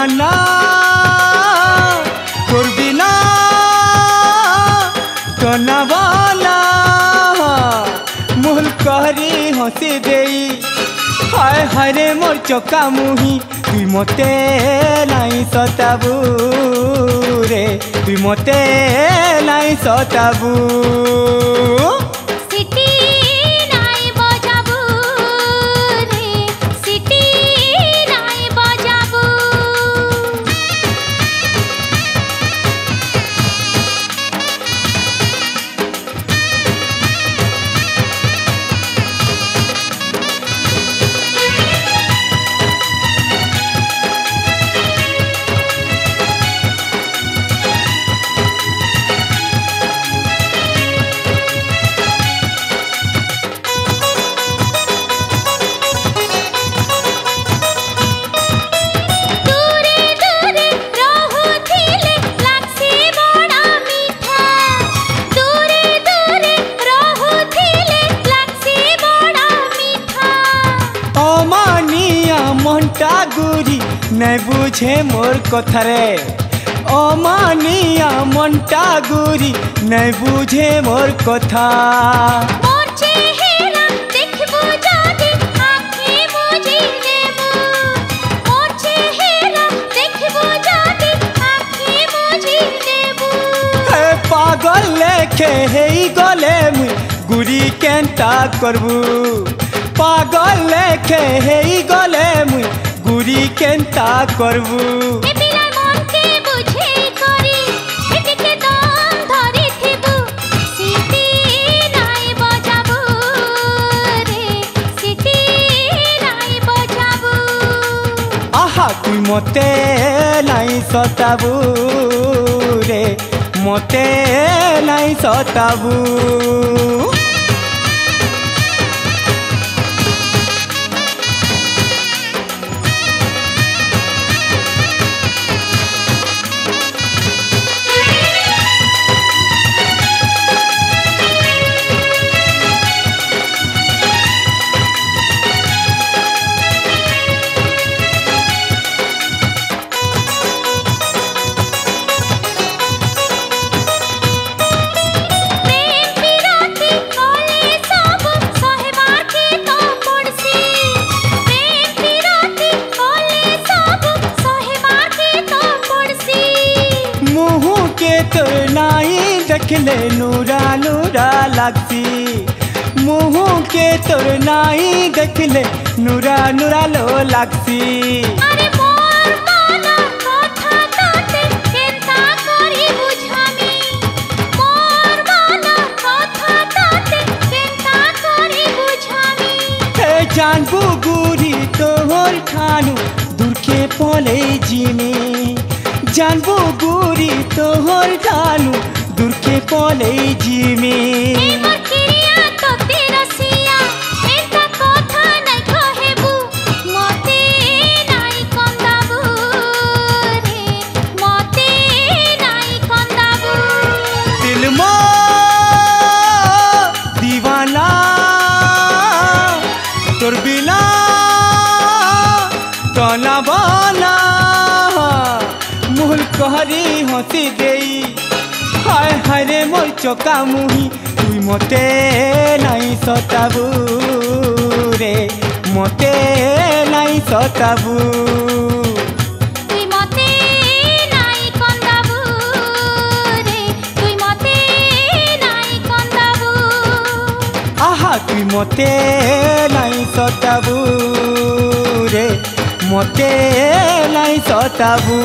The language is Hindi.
दीवाना करबी ना टनावाना मुहल कहरी हसी देई हाय हाय रे मोर चका मुही तुई मते नाई सताबू रे तुई मते नाई सताबू मनटा गुरी नहीं बुझे मोर कथारे अमानिया मनटा गुरी नहीं बुझे मोर कथा पागल लेखे हे गले मुई गुरी केनता करबू पागल लेखे हे गले मुई गुरी केनता करबू आहा तुई मते नाई सताबू रे मते नाई सताबू तो नाई देखले नूरा नूरा लागसी मुँह के तोर नाई देखले नूरा नूरा लो लागसी जानबू गुरी तोहर ठानु दूर के पले जीने जानबू गुरी तोहर ठानु दूर के पले जीमे दिल मो दीवाना तोर बिना तना बना मुहल कहरी हसी देई हाय हाय रे मोर चका मुही तुई मते नाई सताबू रे मते नाई सताबू तुई मते नाई कंदाबू रे तुई मते नाई कंदाबू आहा तुई मते नाई सताबू रे मते नाई सताबू।